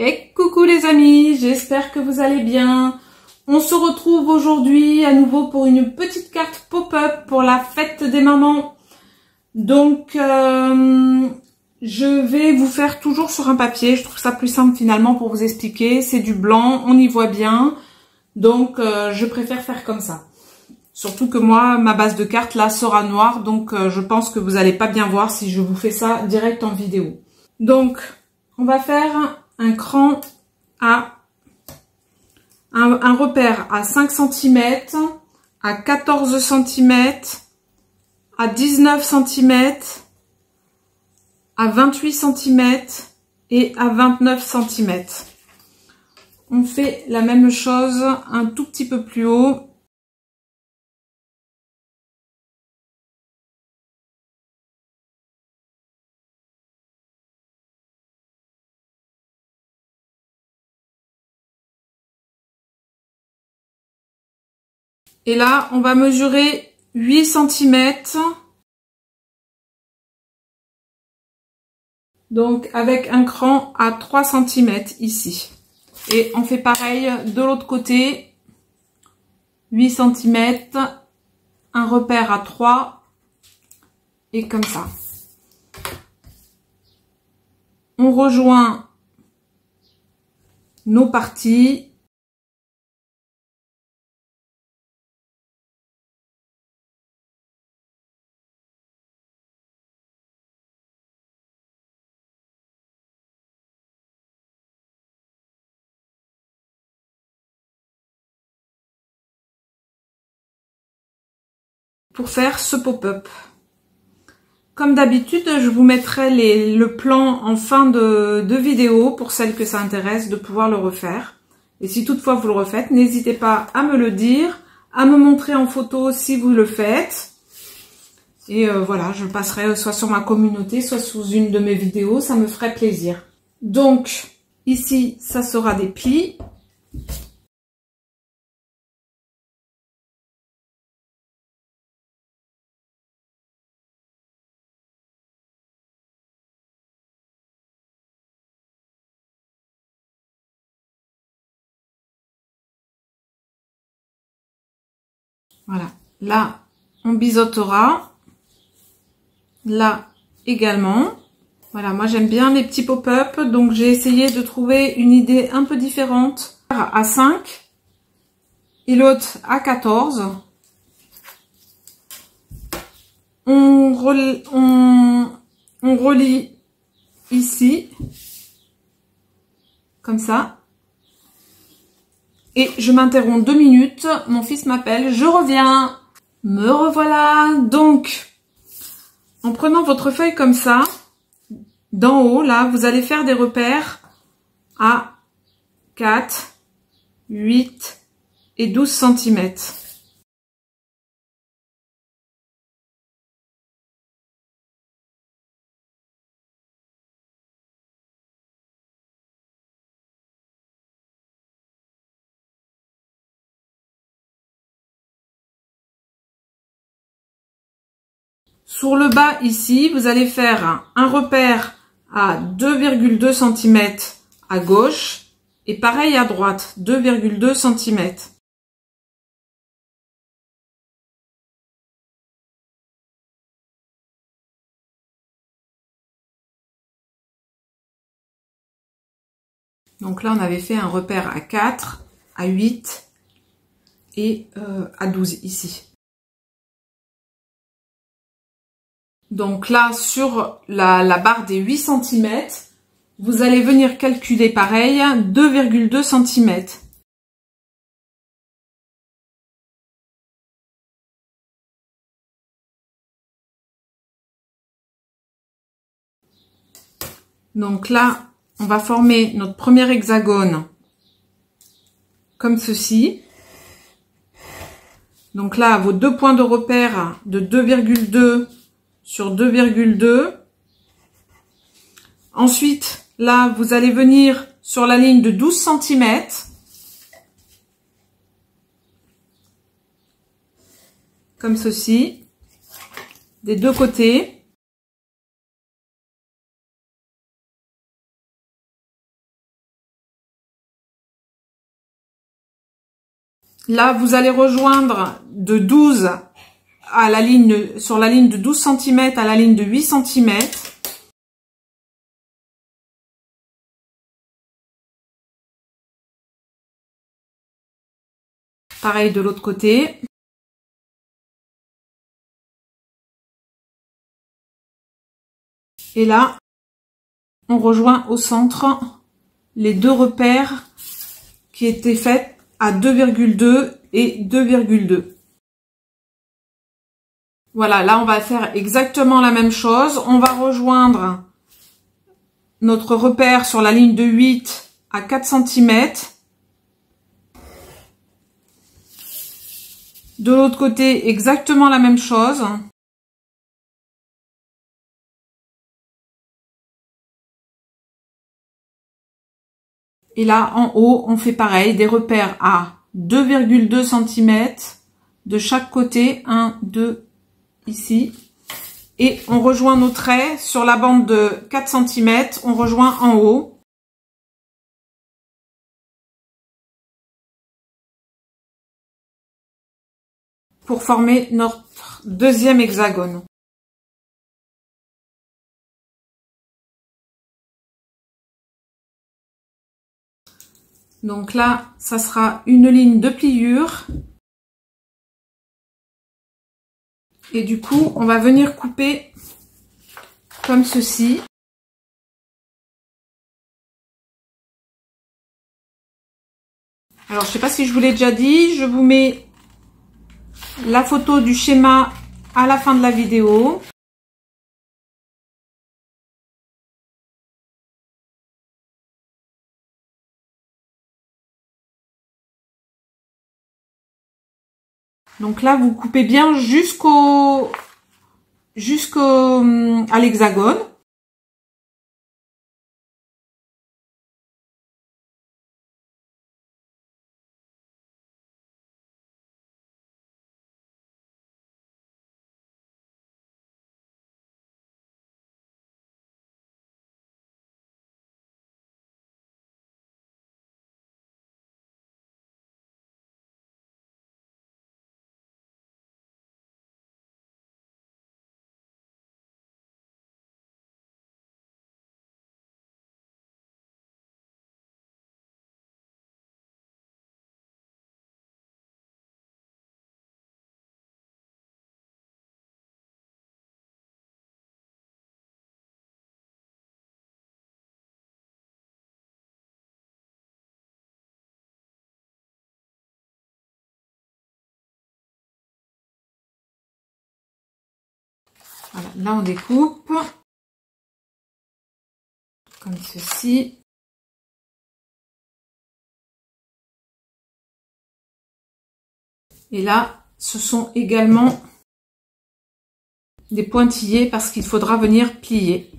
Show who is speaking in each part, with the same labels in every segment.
Speaker 1: Et coucou les amis, j'espère que vous allez bien. On se retrouve aujourd'hui à nouveau pour une petite carte pop-up pour la fête des mamans. Donc, je vais vous faire toujours sur un papier. Je trouve ça plus simple finalement pour vous expliquer. C'est du blanc, on y voit bien. Donc, je préfère faire comme ça. Surtout que moi, ma base de cartes là sera noire. Donc, je pense que vous n'allez pas bien voir si je vous fais ça direct en vidéo. Donc, on va faire un cran à un repère à 5 cm, à 14 cm, à 19 cm, à 28 cm et à 29 cm. On fait la même chose un tout petit peu plus haut. Et là, on va mesurer 8 cm. Donc, avec un cran à 3 cm ici. Et on fait pareil de l'autre côté. 8 cm. Un repère à 3. Et comme ça. On rejoint nos parties. Pour faire ce pop-up. Comme d'habitude, je vous mettrai le plan en fin de vidéo pour celles que ça intéresse de pouvoir le refaire. Et si toutefois vous le refaites, n'hésitez pas à me le dire, à me montrer en photo si vous le faites. Et voilà, je passerai soit sur ma communauté, soit sous une de mes vidéos, ça me ferait plaisir. Donc, ici, ça sera des plis. Voilà, là, on biseautera. Là, également. Voilà, moi j'aime bien les petits pop-up, donc j'ai essayé de trouver une idée un peu différente. À 5 et l'autre à 14. On relie ici, comme ça. Et je m'interromps 2 minutes, mon fils m'appelle, je reviens. Me revoilà. Donc, en prenant votre feuille comme ça, d'en haut, là, vous allez faire des repères à 4, 8 et 12 cm. Sur le bas ici, vous allez faire un repère à 2,2 cm à gauche et pareil à droite, 2,2 cm. Donc là, on avait fait un repère à 4, à 8 et à 12 ici. Donc là, sur la barre des 8 cm, vous allez venir calculer pareil, 2,2 cm. Donc là, on va former notre premier hexagone comme ceci. Donc là, vos deux points de repère de 2,2 sur 2,2. Ensuite, là, vous allez venir sur la ligne de 12 cm. Comme ceci. Des deux côtés. Là, vous allez rejoindre de 12 à la ligne, sur la ligne de 12 cm à la ligne de 8 cm. Pareil de l'autre côté. Et là, on rejoint au centre les deux repères qui étaient faits à 2,2 et 2,2. Voilà, là on va faire exactement la même chose. On va rejoindre notre repère sur la ligne de 8 à 4 cm. De l'autre côté, exactement la même chose. Et là, en haut, on fait pareil, des repères à 2,2 cm de chaque côté, 1, 2, ici. Et on rejoint nos traits sur la bande de 4 cm, on rejoint en haut. Pour former notre deuxième hexagone. Donc là, ça sera une ligne de pliure. Et du coup, on va venir couper comme ceci. Alors, je sais pas si je vous l'ai déjà dit, je vous mets la photo du schéma à la fin de la vidéo. Donc là, vous coupez bien à l'hexagone. Voilà, là on découpe comme ceci. Et là, ce sont également des pointillés parce qu'il faudra venir plier.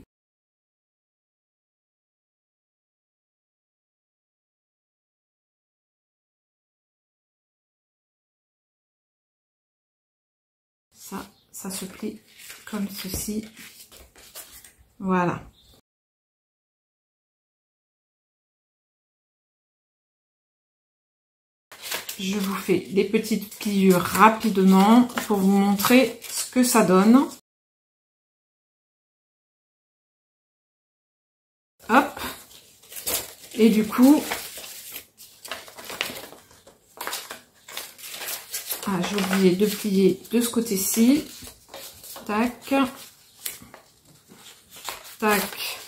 Speaker 1: Ça se plie comme ceci. Voilà. Je vous fais des petites pliures rapidement pour vous montrer ce que ça donne. Hop. Et du coup, j'ai oublié de plier de ce côté-ci. Tac. Tac.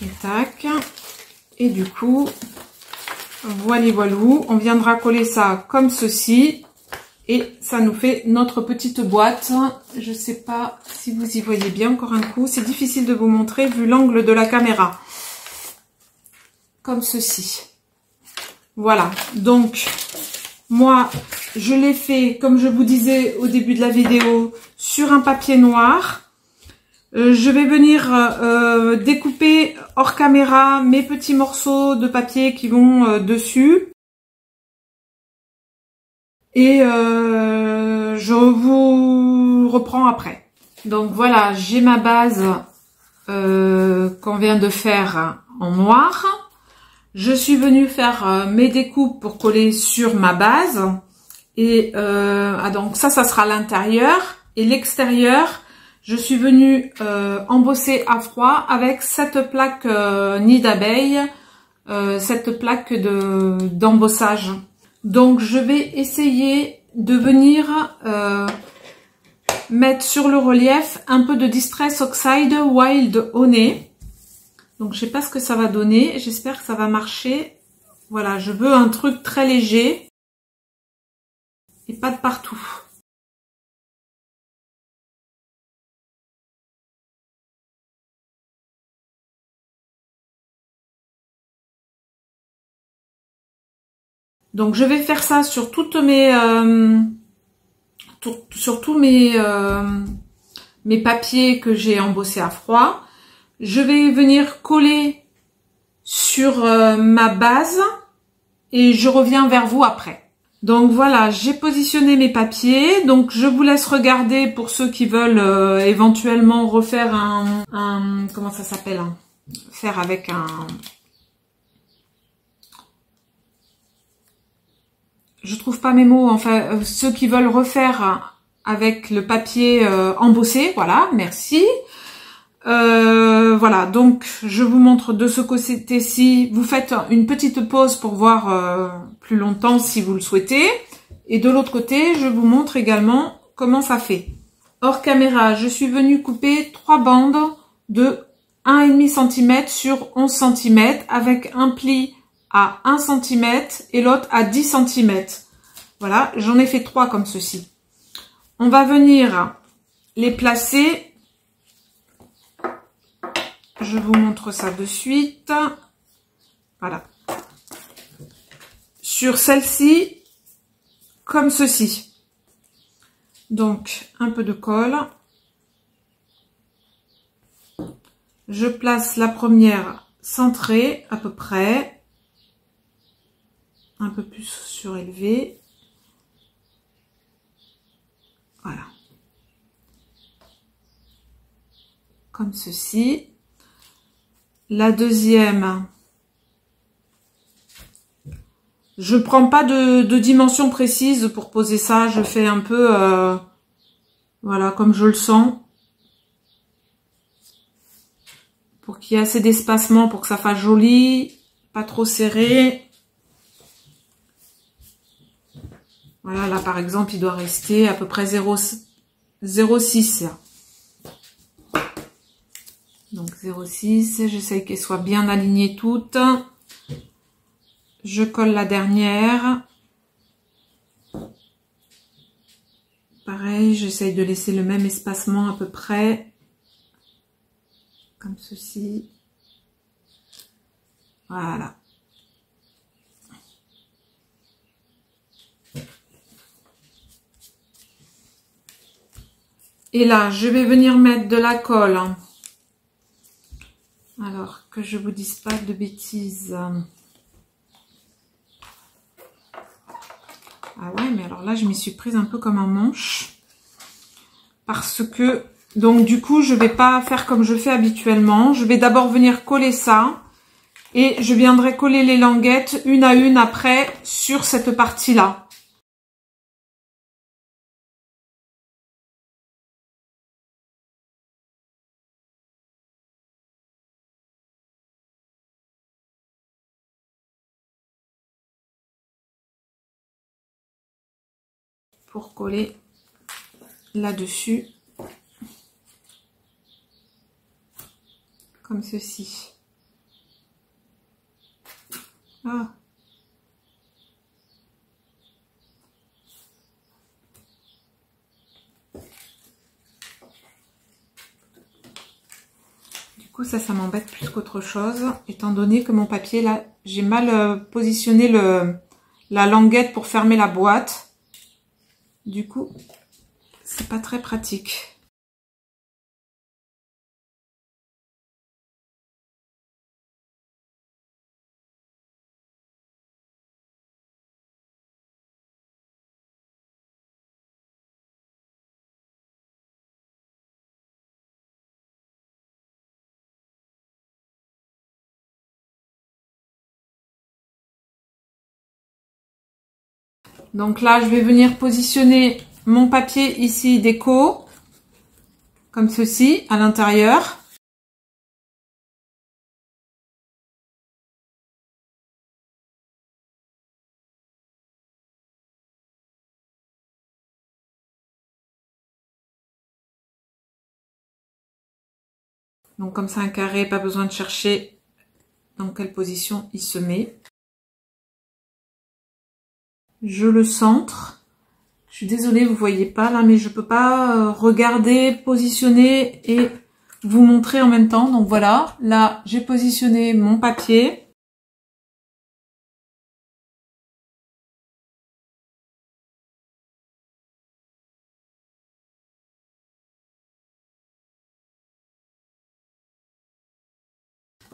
Speaker 1: Et tac. Et du coup, voilou, on viendra coller ça comme ceci. Et ça nous fait notre petite boîte. Je sais pas si vous y voyez bien encore un coup. C'est difficile de vous montrer vu l'angle de la caméra. Comme ceci. Voilà. Donc, moi, je l'ai fait, comme je vous disais au début de la vidéo, sur un papier noir. Je vais venir découper hors caméra mes petits morceaux de papier qui vont dessus. Et je vous reprends après. Donc voilà, j'ai ma base qu'on vient de faire en noir. Je suis venue faire mes découpes pour coller sur ma base. Et donc ça sera l'intérieur. Et l'extérieur, je suis venue embosser à froid avec cette plaque nid d'abeille, cette plaque d'embossage. Donc je vais essayer de venir mettre sur le relief un peu de Distress Oxide Wild Honey. Donc je sais pas ce que ça va donner, j'espère que ça va marcher. Voilà, je veux un truc très léger et pas de partout. Donc je vais faire ça sur toutes mes sur tous mes papiers que j'ai embossés à froid. Je vais venir coller sur ma base et je reviens vers vous après. Donc voilà, j'ai positionné mes papiers. Donc je vous laisse regarder pour ceux qui veulent éventuellement refaire un comment ça s'appelle, faire avec un... Je trouve pas mes mots, enfin ceux qui veulent refaire avec le papier embossé, voilà, merci. Voilà, donc je vous montre de ce côté-ci. Vous faites une petite pause pour voir plus longtemps si vous le souhaitez. Et de l'autre côté, je vous montre également comment ça fait. Hors caméra, je suis venue couper 3 bandes de 1,5 cm sur 11 cm avec un pli à 1 cm et l'autre à 10 cm. Voilà, j'en ai fait 3 comme ceci. On va venir les placer. Je vous montre ça de suite. Voilà. Sur celle-ci, comme ceci. Donc, un peu de colle. Je place la première centrée à peu près. Un peu plus surélevée. Voilà. Comme ceci. La deuxième, je prends pas de dimension précise pour poser ça, je fais un peu, voilà, comme je le sens, pour qu'il y ait assez d'espacement pour que ça fasse joli, pas trop serré. Voilà, là par exemple, il doit rester à peu près 0,6 là. Donc 0,6, j'essaye qu'elles soient bien alignées toutes. Je colle la dernière. Pareil, j'essaye de laisser le même espacement à peu près. Comme ceci. Voilà. Et là, je vais venir mettre de la colle. Alors, que je vous dise pas de bêtises. Ah ouais, mais alors là, je m'y suis prise un peu comme un manche. Parce que, donc du coup, je vais pas faire comme je fais habituellement. Je vais d'abord venir coller ça. Et je viendrai coller les languettes une à une après sur cette partie-là. Pour coller là-dessus. Comme ceci. Ah. Du coup, ça m'embête plus qu'autre chose, étant donné que mon papier, là, j'ai mal positionné la languette pour fermer la boîte. Du coup, c'est pas très pratique. Donc là, je vais venir positionner mon papier ici déco, comme ceci, à l'intérieur. Donc comme c'est un carré, pas besoin de chercher dans quelle position il se met. Je le centre. Je suis désolée, vous voyez pas là, mais je peux pas regarder, positionner et vous montrer en même temps. Donc voilà, là j'ai positionné mon papier.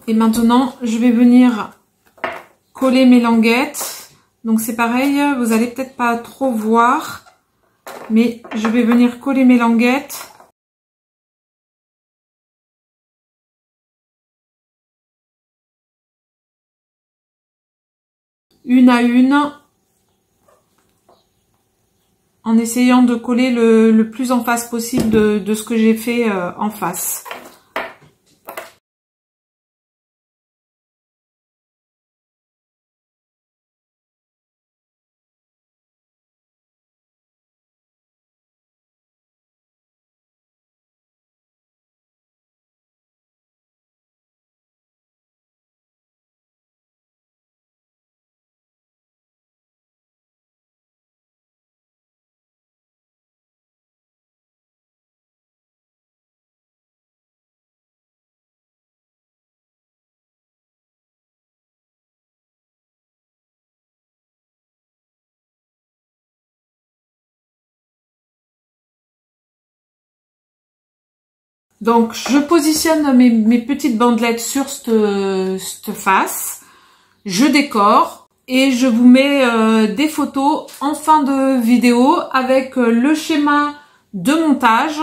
Speaker 1: Et maintenant, je vais venir coller mes languettes. Donc c'est pareil, vous allez peut-être pas trop voir, mais je vais venir coller mes languettes. Une à une, en essayant de coller le plus en face possible de ce que j'ai fait en face. Donc, je positionne mes petites bandelettes sur cette face. Je décore et je vous mets des photos en fin de vidéo avec le schéma de montage.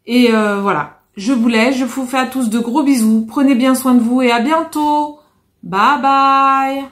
Speaker 1: Et voilà, je vous laisse. Je vous fais à tous de gros bisous. Prenez bien soin de vous et à bientôt. Bye bye.